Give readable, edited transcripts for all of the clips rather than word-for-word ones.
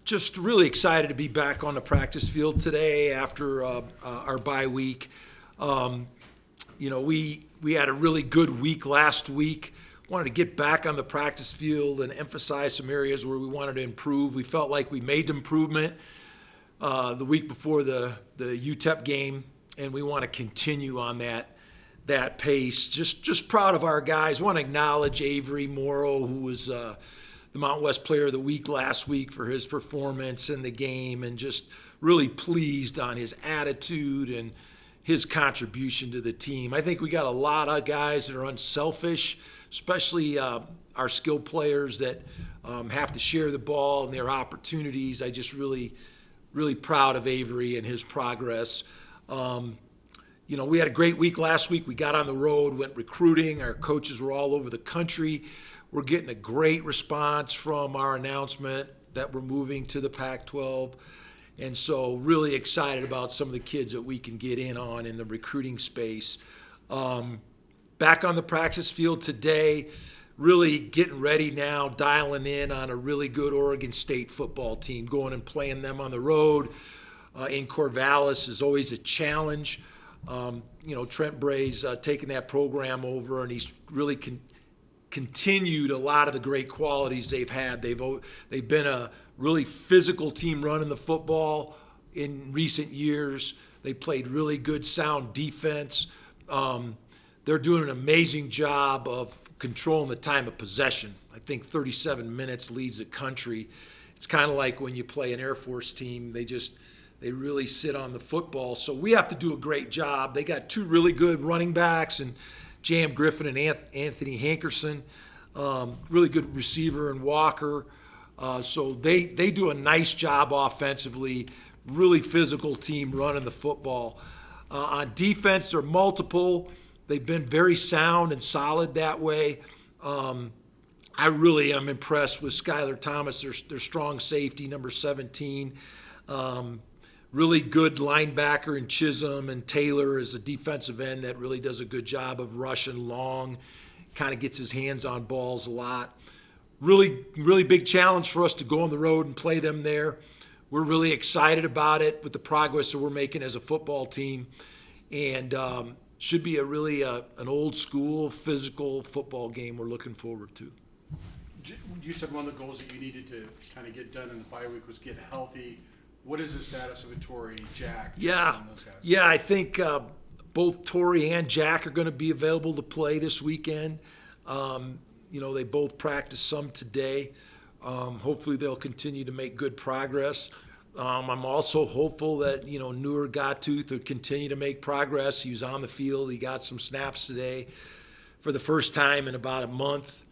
Just really excited to be back on the practice field today after our bye week. Um, we had a really good week last week. Wanted to get back on the practice field and emphasize some areas where we wanted to improve. We felt like we made improvement the week before the UTEP game, and we want to continue on that pace. Just proud of our guys. Want to acknowledge Avery Morrow, who was the Mountain West Player of the Week last week for his performance in the game, and just really pleased on his attitude and his contribution to the team. I think we got a lot of guys that are unselfish, especially our skill players that have to share the ball and their opportunities. I just really proud of Avery and his progress. We had a great week last week. We got on the road, went recruiting. Our coaches were all over the country. We're getting a great response from our announcement that we're moving to the Pac-12. And so really excited about some of the kids that we can get in on in the recruiting space. Back on the practice field today, really getting ready now, dialing in on a really good Oregon State football team. Going and playing them on the road in Corvallis is always a challenge. Trent Bray's taken that program over, and he's really continued a lot of the great qualities they've had. They've been a really physical team running the football in recent years. They played really good, sound defense. They're doing an amazing job of controlling the time of possession. I think 37 minutes leads the country. It's kind of like when you play an Air Force team. They really sit on the football. So we have to do a great job. They got two really good running backs, and Jam Griffin and Anthony Hankerson, really good receiver, and Walker. So they do a nice job offensively, really physical team running the football. On defense, they're multiple. They've been very sound and solid that way. I really am impressed with Skylar Thomas, their strong safety, number 17. Really good linebacker in Chisholm, and Taylor is a defensive end that really does a good job of rushing long, kind of gets his hands on balls a lot. Really big challenge for us to go on the road and play them there. We're really excited about it with the progress that we're making as a football team, and should be an old school physical football game we're looking forward to. You said one of the goals that you needed to kind of get done in the bye week was get healthy. What is the status of Torrey, Jack? Those guys? Yeah, I think both Torrey and Jack are going to be available to play this weekend. They both practiced some today. Hopefully they'll continue to make good progress. I'm also hopeful that, Newer Gottooth will continue to make progress. He was on the field. He got some snaps today for the first time in about a month.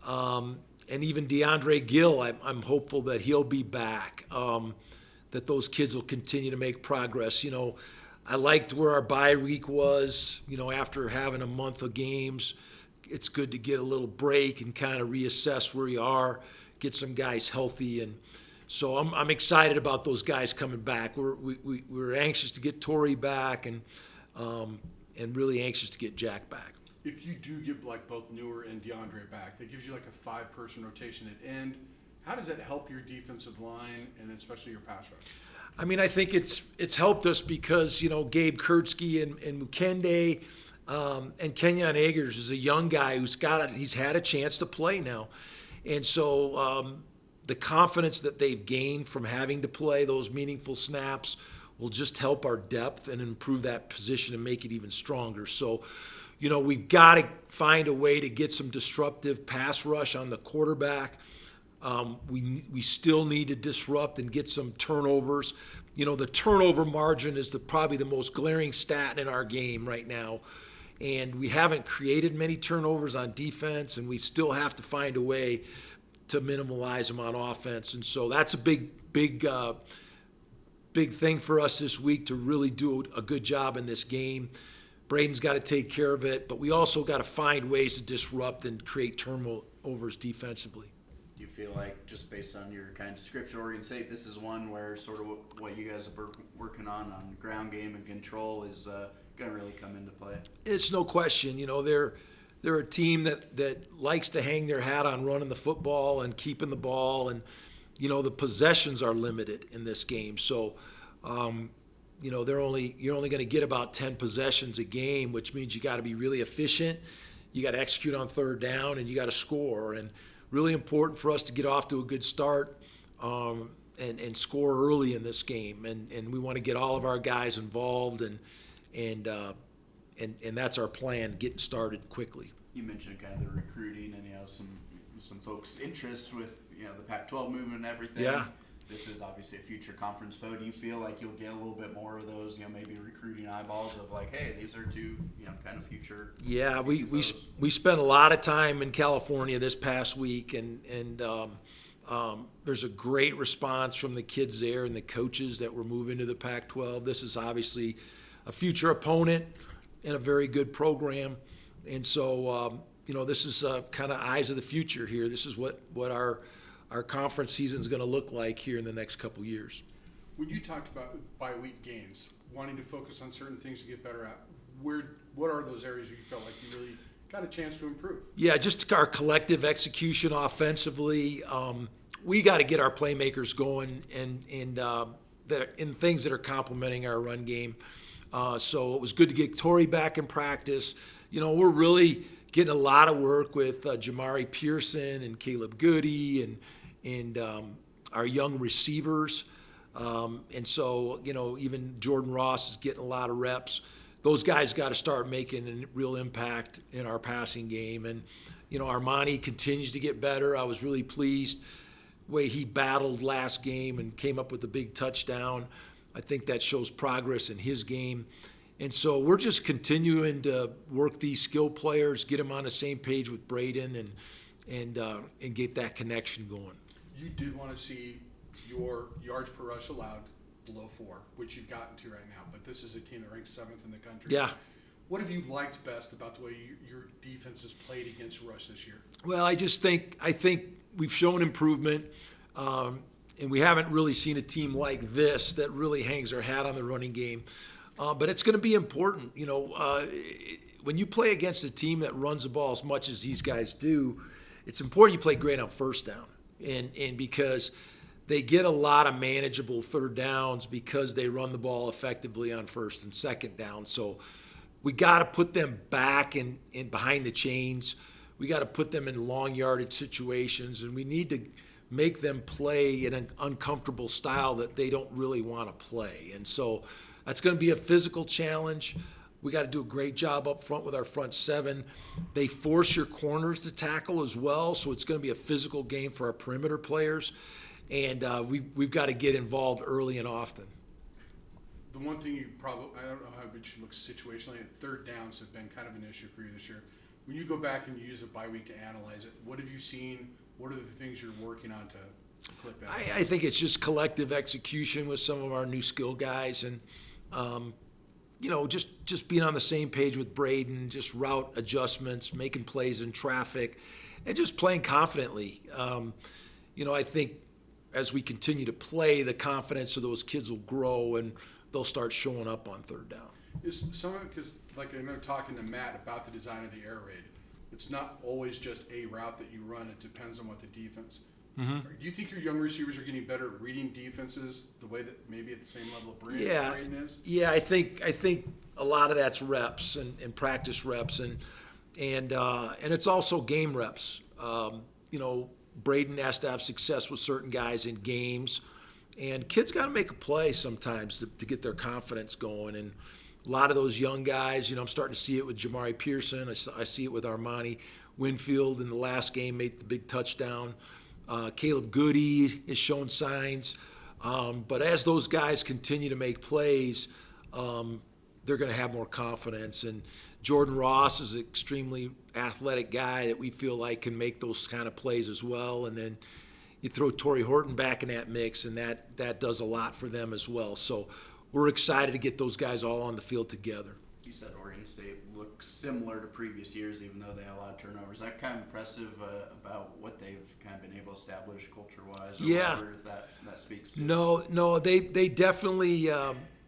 And even DeAndre Gill, I'm hopeful that he'll be back, that those kids will continue to make progress. I liked where our bye week was, after having a month of games. It's good to get a little break and kind of reassess where you are, get some guys healthy. And so I'm excited about those guys coming back. We're anxious to get Torrey back and really anxious to get Jack back. If you do get both Newer and DeAndre back, that gives you a 5-person rotation at end. How does that help your defensive line and especially your pass rush? I mean, I think it's helped us because, Gabe Kurtzky and Mukende and Kenyon Eggers is a young guy he's had a chance to play now. And so the confidence that they've gained from having to play those meaningful snaps will just help our depth and improve that position and make it even stronger. So, we've got to find a way to get some disruptive pass rush on the quarterback. We still need to disrupt and get some turnovers. The turnover margin is probably the most glaring stat in our game right now. And we haven't created many turnovers on defense, and we still have to find a way to minimize them on offense. And so that's a big thing for us this week to really do a good job in this game. Braden's got to take care of it, but we also got to find ways to disrupt and create turnovers defensively. Do you feel like, just based on your kind of description, Oregon State, this is one where sort of what you guys are working on ground game and control is going to really come into play? It's no question. They're a team that likes to hang their hat on running the football and keeping the ball, and the possessions are limited in this game. So, you're only going to get about 10 possessions a game, which means you got to be really efficient. You got to execute on third down, and you got to score. And really important for us to get off to a good start and score early in this game. And we want to get all of our guys involved, and that's our plan, getting started quickly. You mentioned kind of the recruiting and some folks' interest with the Pac-12 movement and everything. Yeah. This is obviously a future conference foe. Do you feel like you'll get a little bit more of those, maybe recruiting eyeballs of like, hey, these are two, kind of future? Yeah, we spent a lot of time in California this past week, and there's a great response from the kids there and the coaches that were moving to the Pac-12. This is obviously a future opponent and a very good program, and so this is kind of eyes of the future here. This is what our conference season is going to look like here in the next couple years. When you talked about bi-week games, wanting to focus on certain things to get better at, what are those areas where you felt like you really got a chance to improve? Yeah, just our collective execution offensively. We got to get our playmakers going and in things that are complementing our run game. So it was good to get Torrey back in practice. We're really getting a lot of work with Jamari Pearson and Caleb Goody and our young receivers. And so, even Jordan Ross is getting a lot of reps. Those guys got to start making a real impact in our passing game. And, Armani continues to get better. I was really pleased the way he battled last game and came up with a big touchdown. I think that shows progress in his game. And so we're just continuing to work these skill players, get them on the same page with Braden, and get that connection going. You did want to see your yards per rush allowed below 4, which you've gotten to right now, but this is a team that ranks 7th in the country. Yeah. What have you liked best about the way your defense has played against rush this year? Well, I think we've shown improvement, and we haven't really seen a team like this that really hangs their hat on the running game. But it's going to be important. When you play against a team that runs the ball as much as these guys do, it's important you play great on first down. And because they get a lot of manageable third downs because they run the ball effectively on first and second down. So we got to put them back in behind the chains. We got to put them in long yardage situations, and we need to make them play in an uncomfortable style that they don't really want to play. And so that's going to be a physical challenge. We got to do a great job up front with our front 7. They force your corners to tackle as well, so it's going to be a physical game for our perimeter players. And we've got to get involved early and often. The one thing I don't know how much you look situationally, third downs have been kind of an issue for you this year. When you go back and you use a bye week to analyze it, what have you seen? What are the things you're working on to click that? I think it's just collective execution with some of our new skill guys, and just being on the same page with Braden, just route adjustments, making plays in traffic, and just playing confidently. I think as we continue to play, the confidence of those kids will grow and they'll start showing up on third down. Is some of it because, like I remember talking to Matt about the design of the air raid, it's not always just a route that you run. It depends on what the defense. Mm-hmm. Do you think your young receivers are getting better at reading defenses the way that maybe at the same level of Braden is? Yeah, I think a lot of that's reps and practice reps and it's also game reps. Braden has to have success with certain guys in games, and kids got to make a play sometimes to get their confidence going. And a lot of those young guys, I'm starting to see it with Jamari Pearson. I see it with Armani Winfield in the last game, made the big touchdown. Caleb Goody is showing signs. But as those guys continue to make plays, they're going to have more confidence. And Jordan Ross is an extremely athletic guy that we feel like can make those kind of plays as well. And then you throw Torrey Horton back in that mix, and that does a lot for them as well. So we're excited to get those guys all on the field together. You said Oregon State looks similar to previous years, even though they had a lot of turnovers. Is that kind of impressive about what they've kind of been able to establish culture-wise? Or whatever that speaks to? No, they definitely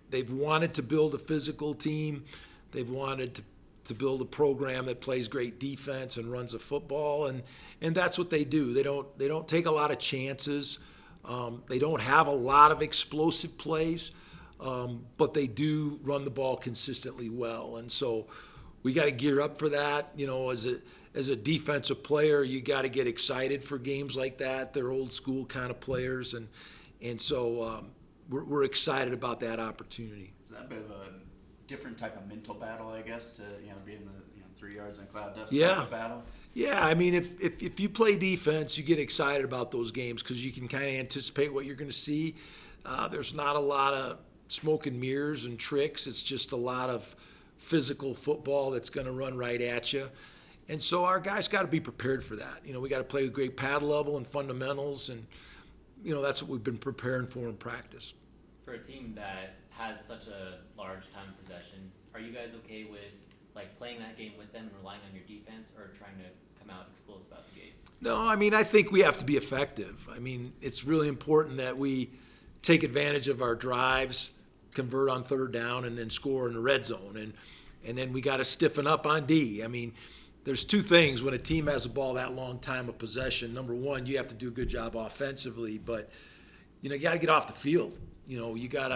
they've wanted to build a physical team. They've wanted to build a program that plays great defense and runs a football, and that's what they do. They don't take a lot of chances. They don't have a lot of explosive plays, but they do run the ball consistently well. And so we got to gear up for that. You know, as a defensive player, you got to get excited for games like that. They're old school kind of players, and so we're excited about that opportunity. Is that a bit of a different type of mental battle, I guess, to be in the 3 yards on cloud dust Yeah. type of battle? Yeah, I mean, if you play defense, you get excited about those games because you can kind of anticipate what you're going to see. There's not a lot of smoke and mirrors and tricks. It's just a lot of physical football that's going to run right at you. And so our guys got to be prepared for that. You know, we got to play with great pad level and fundamentals, and, you know, that's what we've been preparing for in practice. For a team that has such a large time of possession, are you guys okay with playing that game with them and relying on your defense, or trying to come out explosive out the gates? No, I mean, I think we have to be effective. I mean, it's really important that we take advantage of our drives, convert on third down, and then score in the red zone. And then we got to stiffen up on D. I mean, there's two things when a team has the ball that long time of possession. Number one, you have to do a good job offensively, but, you know, you got to get off the field. You know, you got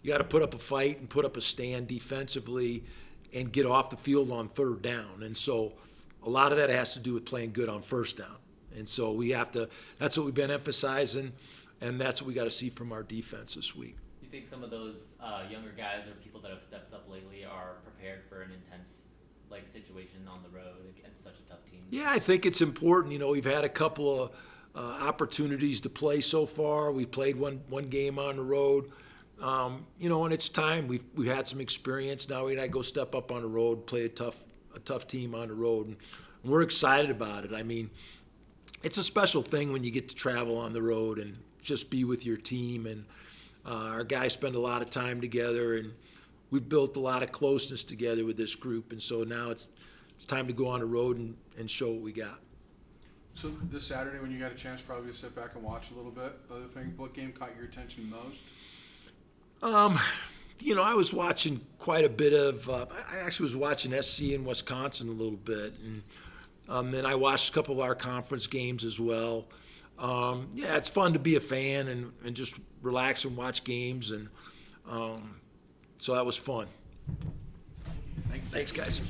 to put up a fight and put up a stand defensively and get off the field on third down. And so a lot of that has to do with playing good on first down. And so we have to – that's what we've been emphasizing, and that's what we got to see from our defense this week. You think some of those younger guys or people that have stepped up lately are prepared for an intense situation on the road against such a tough team? Yeah, I think it's important. You know, we've had a couple of opportunities to play so far. We've played one game on the road. You know, and it's time. We've had some experience. Now we got to go step up on the road, play a tough team on the road, and we're excited about it. I mean, it's a special thing when you get to travel on the road and just be with your team. And our guys spend a lot of time together, and we've built a lot of closeness together with this group. And so now it's time to go on the road and show what we got. So this Saturday, when you got a chance probably to sit back and watch a little bit, other thing, what game caught your attention most? You know, I was watching quite a bit of. I actually was watching SC in Wisconsin a little bit, and then I watched a couple of our conference games as well. Yeah, it's fun to be a fan and just relax and watch games, and so that was fun. Thanks. Thanks, guys.